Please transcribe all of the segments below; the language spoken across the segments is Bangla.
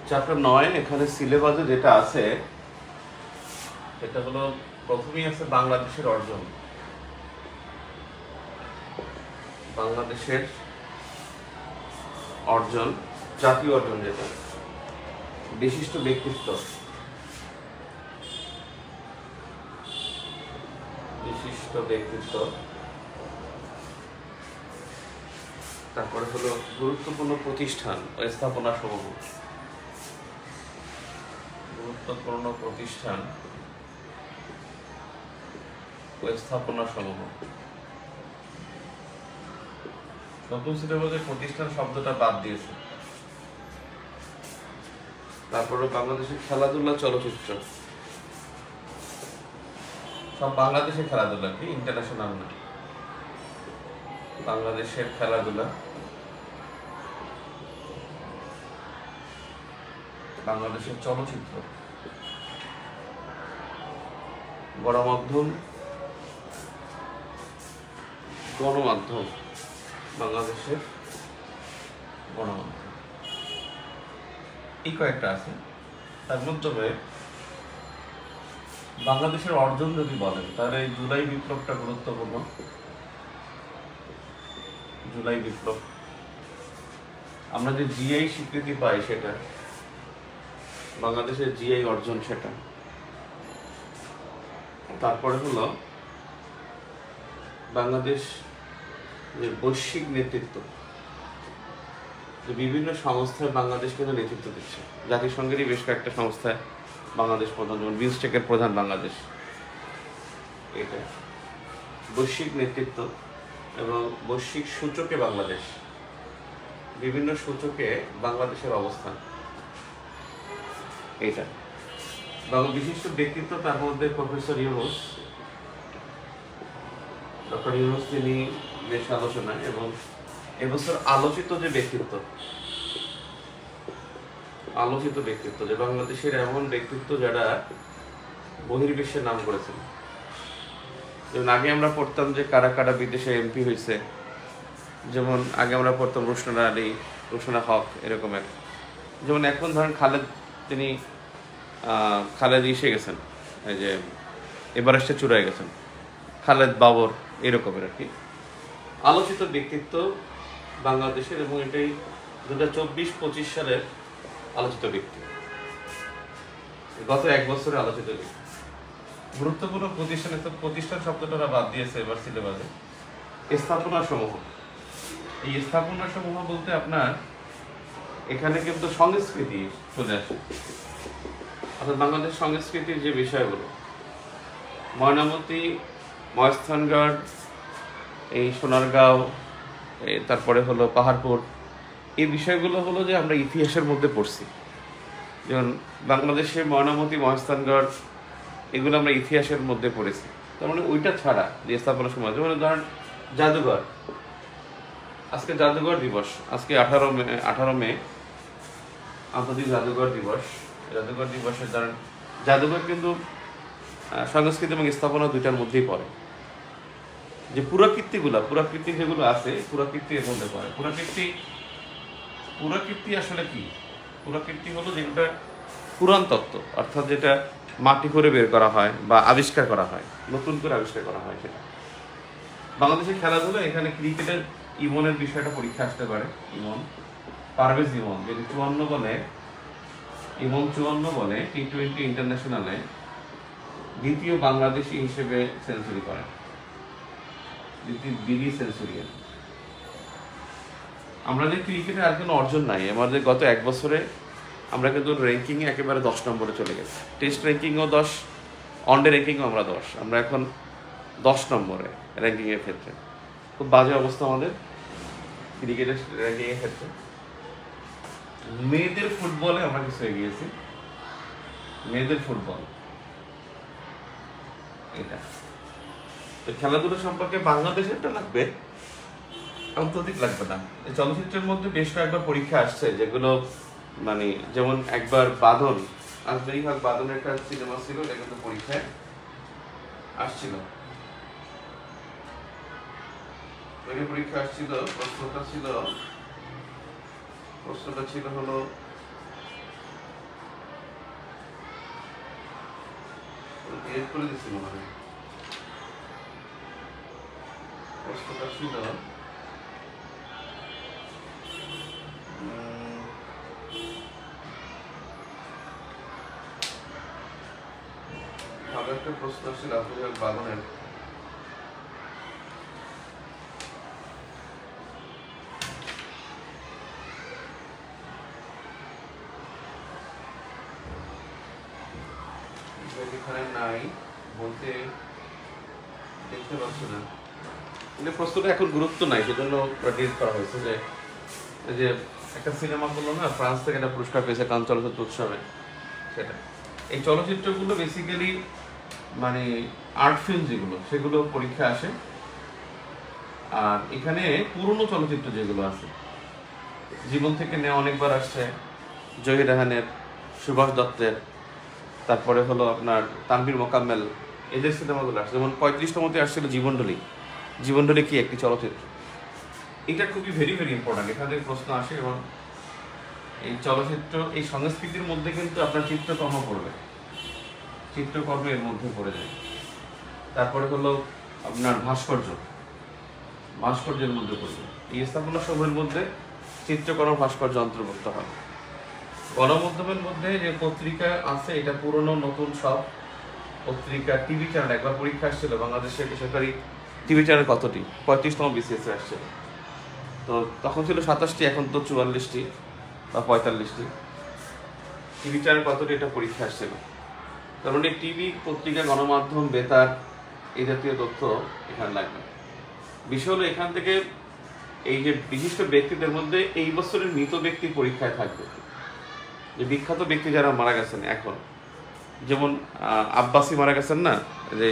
চ্যাপ্টার 9 এখানে সিলেবাসে যেটা আছে এটা হলো প্রথমেই আছে বাংলাদেশের অর্জন, বাংলাদেশের অর্জন, জাতীয় অর্জন যেটা, বিশিষ্ট ব্যক্তিত্ব, বিশিষ্ট ব্যক্তিত্ব, তারপরে হলো গুরুত্বপূর্ণ প্রতিষ্ঠান ও স্থাপনা সমূহ, গুরুত্বপূর্ণ প্রতিষ্ঠান ও স্থাপনা সমূহ। নতুন সিলেবাসে প্রতিষ্ঠান শব্দটা বাদ দিয়েছে। তারপরে বাংলাদেশের খেলাধুলা, চলচ্চিত্র, সব বাংলাদেশের খেলাধুলা, কি ইন্টারন্যাশনাল না, বাংলাদেশের খেলাধুলা, বাংলাদেশের চলচ্চিত্র, গণমাধ্যম, গণমাধ্যম, বাংলাদেশের গণমাধ্যম, এই কয়েকটা আছে। তার মধ্যে বাংলাদেশের অর্জন যদি বলেন তাহলে জুলাই বিপ্লবটা গুরুত্বপূর্ণ। জুলাই বিপ্লব, আমরা যে জিআই স্বীকৃতি পাই সেটা, বাংলাদেশের জিআই অর্জন সেটা। তারপরে হলো বাংলাদেশ যে বৈশ্বিক নেতৃত্ব, যে বিভিন্ন সংস্থায় বাংলাদেশ কিন্তু নেতৃত্ব দিচ্ছে, জাতিসংঘেরই বেশ কয়েকটা সংস্থায় বাংলাদেশ প্রধান, যেমন বিমস্টেকের প্রধান বাংলাদেশ। এটা বৈশ্বিক নেতৃত্ব এবং বৈশ্বিক সূচকে বাংলাদেশ, বিভিন্ন সূচকে বাংলাদেশের অবস্থান, এটা বিশিষ্ট ব্যক্তিত্ব। তার মধ্যে প্রফেসর ইউনুস, ডক্টর ইউনুস, তিনি বেশ আলোচনায়, এবং এবছর আলোচিত যে ব্যক্তিত্ব, আলোচিত ব্যক্তিত্ব যে বাংলাদেশের এমন ব্যক্তিত্ব যারা বহির্বিশ্বের নাম করেছেন। যেমন আগে আমরা পড়তাম যে কারা কারা বিদেশে এমপি হয়েছে, যেমন আগে আমরা পড়তাম রুশনা আলী, রুশনা হক, এরকম এক। যেমন এখন ধরেন খালেদ, তিনি খালেদ এসে গেছেন, এই যে এভারেস্টে চূড়ায় গেছেন, খালেদ বাবর, এরকমের আর কি আলোচিত ব্যক্তিত্ব বাংলাদেশের। এবং এটাই 2024-25 সালের আলোচিত ব্যক্তি, গত এক বছরে আলোচিত ব্যক্তি। গুরুত্বপূর্ণ প্রতিষ্ঠান, প্রতিষ্ঠান শব্দটা বাদ দিয়েছে এবার সিলেবাসে। স্থাপনা সমূহ, এই স্থাপনা সমূহ বলতে আপনার এখানে কিন্তু সংস্কৃতি চলে আসে, অর্থাৎ বাংলাদেশ সংস্কৃতির যে বিষয়গুলো, ময়নামতি, মহেস্থানগড়, এই সোনারগাঁও, তারপরে হলো পাহাড়পুর, এই বিষয়গুলো হলো যে আমরা ইতিহাসের মধ্যে পড়ছি। যেমন বাংলাদেশে ময়নামতি, মহেস্থানগড়, এগুলো আমরা ইতিহাসের মধ্যে পড়েছি। তার মানে ওইটা ছাড়া যে স্থাপনা সময়, যেমন ধরেন জাদুঘর, আজকে জাদুঘর দিবস, আজকে 18 মে আন্তর্জাতিক জাদুঘর দিবস। জাদুঘর দিবসের ধরেন জাদুঘর কিন্তু সংস্কৃতি এবং স্থাপনা দুইটার মধ্যেই পড়ে। যে পুরাকীর্তি যেগুলো আছে, পুরাকীর্তি এর মধ্যে পড়ে। পুরাকীর্তি আসলে কি? পুরাকীর্তি হলো যেটা পুরাণ তত্ত্ব, অর্থাৎ যেটা মাটি করে বের করা হয় বা আবিষ্কার করা হয়, নতুন করে আবিষ্কার করা হয় সেটা। বাংলাদেশের খেলাধুলা, এখানে ক্রিকেটের ইমনের বিষয়টা পরীক্ষা আসতে পারে। ইমন, পারভেজ ইমন, যদি 54 বলে টি-20 ইন্টারন্যাশনালে দ্বিতীয় বাংলাদেশি হিসেবে সেঞ্চুরি করেন, দ্বিতীয় সেঞ্চুরিয়ান। আমরা যে ক্রিকেটে আর কোনো অর্জন নাই আমাদের, গত এক বছরে আমরা কিন্তু র্যাঙ্কিংয়ে একেবারে 10 নম্বরে চলে গেছি। টেস্ট র্যাঙ্কিংও 10, ওয়ানডে র্যাঙ্কিংও আমরা 10, আমরা এখন 10 নম্বরে র্যাঙ্কিংয়ের ক্ষেত্রে। খুব বাজে অবস্থা আমাদের ক্রিকেটের র্যাঙ্কিংয়ের ক্ষেত্রে। মেয়েদের ফুটবলে আমরা কিছু এগিয়েছি, মেয়েদের ফুটবল, এটা। তো খেলাধুলা সম্পর্কে বাংলাদেশেরটা লাগবে, আন্তর্জাতিক লাগবে না। চলচ্চিত্রের মধ্যে বেশ কয়েকবার পরীক্ষা আসছে, যেগুলো মানে যেমন একবার বাদল, আজমেরি হক বাদলের একটা সিনেমা ছিল, এটা কিন্তু পরীক্ষায় আসছিল, পরীক্ষা আসছিল। প্রশ্নটা ছিল হলো ডিলিট করে দিচ্ছি মনে হয়। প্রশ্নটা ছিল ভালো একটা প্রশ্ন ছিল আপনাদের বাগানের। এখানে নাই বলতে দেখতে পাচ্ছি না, কিন্তু প্রশ্নটা এখন গুরুত্ব নাই, সেজন্য ডিলিট করা হয়েছে। যে একটা সিনেমা করলো না, ফ্রান্স থেকে একটা পুরস্কার পেয়েছে কান চলচ্চিত্র উৎসবে, সেটা। এই চলচ্চিত্রগুলো বেসিক্যালি মানে আর্ট ফিল্ম যেগুলো, সেগুলো পরীক্ষা আসে। আর এখানে পুরনো চলচ্চিত্র যেগুলো আছে, জীবন থেকে নেওয়া অনেকবার আসছে, জহির রাহানের, সুভাষ দত্তের, তারপরে হলো আপনার তানভীর মোকাম্মেল, এদের সিনেমাগুলো আসছে। যেমন 35তমতে আসছিল জীবনডলি। জীবনডলি কি একটি চলচ্চিত্র, এটা খুবই ভেরি ভেরি ইম্পর্টেন্ট, এখান থেকে প্রশ্ন আসে। এবং এই চলচ্চিত্র, এই সংস্কৃতির মধ্যে কিন্তু আপনার চিত্রকর্ম পড়বে, চিত্রকর্ম এর মধ্যে পড়ে যায়। তারপরে হলো আপনার ভাস্কর্যের মধ্যে পড়বে। এই স্থাপনা সমূহের মধ্যে চিত্রকর্ম, ভাস্কর্য অন্তর্ভুক্ত হয়। গণমাধ্যমের মধ্যে যে পত্রিকা আছে, এটা পুরনো নতুন সব পত্রিকা। টিভি চ্যানেল, একবার পরীক্ষা আসছিল বাংলাদেশের বেসরকারি টিভি চ্যানেল কতটি, 35তম বিসিএস আসছিল। তো তখন ছিল 27টি, এখন তো 44টি বা 45টি। টিভি চ্যানেল কতটি, এটা পরীক্ষা আসছিল। তার মানে টিভি, পত্রিকা, গণমাধ্যম, বেতার, এই জাতীয় তথ্য এখানে লাগবে। বিষয় হলো এখান থেকে এই যে বিশিষ্ট ব্যক্তিদের মধ্যে এই বছরের মৃত ব্যক্তি পরীক্ষায় থাকবে, যে বিখ্যাত ব্যক্তি যারা মারা গেছেন এখন, যেমন আব্বাসী মারা গেছেন না, যে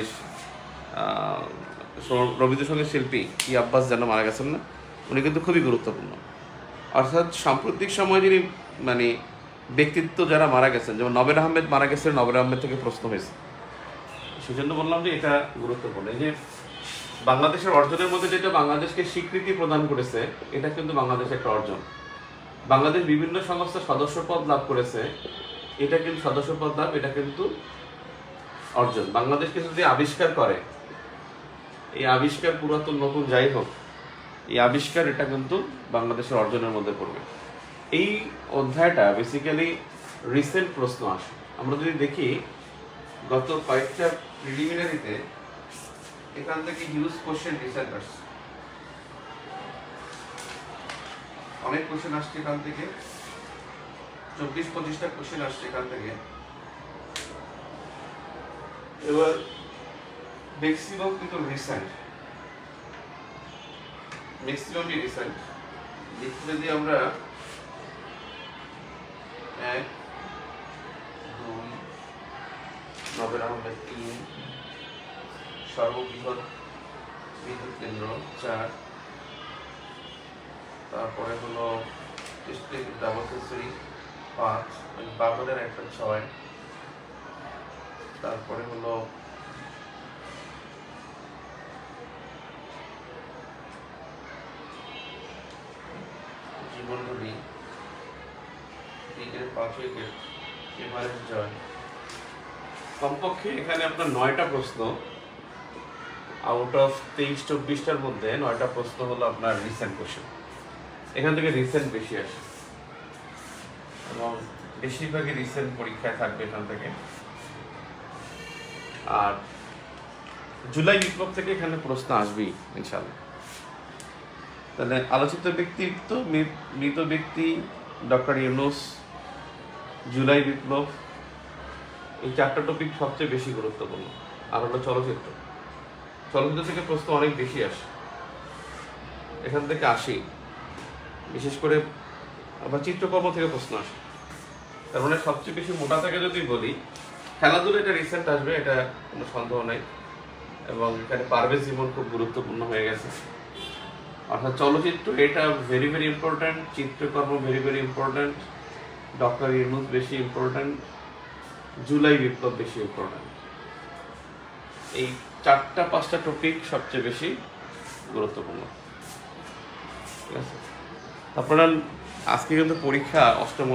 রবীন্দ্রসঙ্গীত শিল্পী কি আব্বাস যেন মারা গেছেন না, উনি কিন্তু খুবই গুরুত্বপূর্ণ। অর্থাৎ সাম্প্রতিক সময়ে যিনি মানে ব্যক্তিত্ব যারা মারা গেছেন, যেমন নবের আহমেদ মারা গেছেন, নবের আহমেদ থেকে প্রশ্ন হয়েছে, সেজন্য বললাম যে এটা গুরুত্বপূর্ণ। এই যে বাংলাদেশের অর্জনের মধ্যে যেটা বাংলাদেশকে স্বীকৃতি প্রদান করেছে, এটা কিন্তু বাংলাদেশের একটা অর্জন। বাংলাদেশ বিভিন্ন সংস্থার সদস্যপদ লাভ করেছে, এটা কিন্তু সদস্যপদ লাভ, এটা কিন্তু অর্জন। বাংলাদেশকে যদি আবিষ্কার করে, এই আবিষ্কার পুরাতন নতুন যাই হোক, এই আবিষ্কার এটা কিন্তু বাংলাদেশের অর্জনের মধ্যে পড়বে। এই অধ্যায়টা বেসিক্যালি রিসেন্ট প্রশ্ন আসে। আমরা যদি দেখি গত কয়েকটা প্রিলিমিনারিতে এখান থেকে হিউজ কোশ্চেন রিসেন্ট আসছে, অনেক কোশ্চেন আসছে এখান থেকে, 24-25টা কোশ্চেন আসছে এখান থেকে। এবার ম্যাক্সিমাম কিন্তু রিসেন্ট, ম্যাক্সিমামই রিসেন্ট। যদি আমরা 1, 2, নবের আহমেদ 3, সর্ববৃহৎ বিদ্যুৎ কেন্দ্র 4, তারপরে হলো ডাবল সেঞ্চুরি 5, বাবরের একটা 6, তারপরে হলো জীবনডলি, ক্রিকেট 5 উইকেট, এভারেস্ট জয়। কমপক্ষে এখানে আপনার 9টা প্রশ্ন, আউট অফ 23-24টার মধ্যে 9টা প্রশ্ন হলো আপনার রিসেন্ট কোশ্চেন। এখান থেকে রিসেন্ট বেশি আসে এবং বেশিরভাগই রিসেন্ট পরীক্ষায় থাকবে এখান থেকে। আর জুলাই বিপ্লব থেকে এখানে প্রশ্ন আসবেই ইনশাআল্লাহ। তাহলে আলোচিত ব্যক্তিত্ব, মৃত ব্যক্তি, ডক্টর ইউনূস, জুলাই বিপ্লব, এই 4টা টপিক সবচেয়ে বেশি গুরুত্বপূর্ণ। আর হলো চলচ্চিত্র থেকে প্রশ্ন অনেক বেশি আসে, এখান থেকে আসি, বিশেষ করে আবার চিত্রকর্ম থেকে প্রশ্ন আসে। তার মানে সবচেয়ে বেশি মোটা থেকে যদি বলি, খেলাধুলা এটা রিসেন্ট আসবে, এটা কোনো সন্দেহ নাই। এবং এখানে পারভেজ জীবন খুব গুরুত্বপূর্ণ হয়ে গেছে। অর্থাৎ চলচ্চিত্র এটা ভেরি ভেরি ইম্পর্ট্যান্ট, চিত্রকর্ম very very important, doctor Yunus বেশি ইম্পর্ট্যান্ট, জুলাই বিপ্লব বেশি ইম্পর্ট্যান্ট। এই 4টা-5টা টপিক সবচেয়ে বেশি গুরুত্বপূর্ণ। ঠিক আছে, আপনারা আজকে কিন্তু পরীক্ষা অষ্টম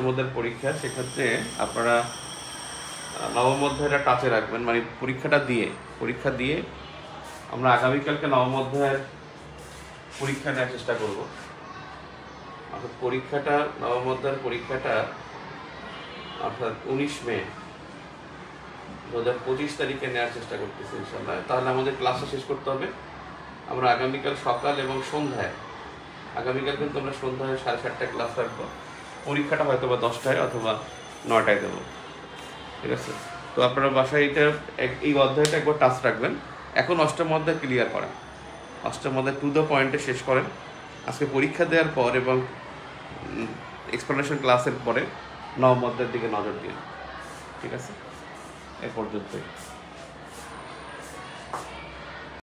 অধ্যায়ের পরীক্ষা, সেক্ষেত্রে আপনারা নবম অধ্যায়টা টাচে রাখবেন, মানে পরীক্ষা দিয়ে আমরা আগামীকালকে নবম অধ্যায়ের পরীক্ষা নেওয়ার চেষ্টা করব। অর্থাৎ নবম অধ্যায়ের পরীক্ষাটা অর্থাৎ 19 মে 2025 তারিখে নেওয়ার চেষ্টা করতেছি ইনশাআল্লাহ। তাহলে আমাদের ক্লাসটা শেষ করতে হবে। আমরা আগামীকাল সকাল এবং সন্ধ্যায়, আগামীকাল কিন্তু আমরা সন্ধ্যায় 7:30টায় ক্লাস রাখবো। পরীক্ষাটা হয়তো বা 10টায় অথবা 9টায় দেবো, ঠিক আছে? তো আপনারা বাসায় এই অধ্যায়টা একবার টাচ রাখবেন। এখন অষ্টম অধ্যায় ক্লিয়ার করেন, অষ্টম অধ্যায় টু দ্য পয়েন্টে শেষ করেন। আজকে পরীক্ষা দেওয়ার পর এবং এক্সপ্লেনেশন ক্লাসের পরে নবম অধ্যায়ের দিকে নজর দিন, ঠিক আছে? এ পর্যন্তই।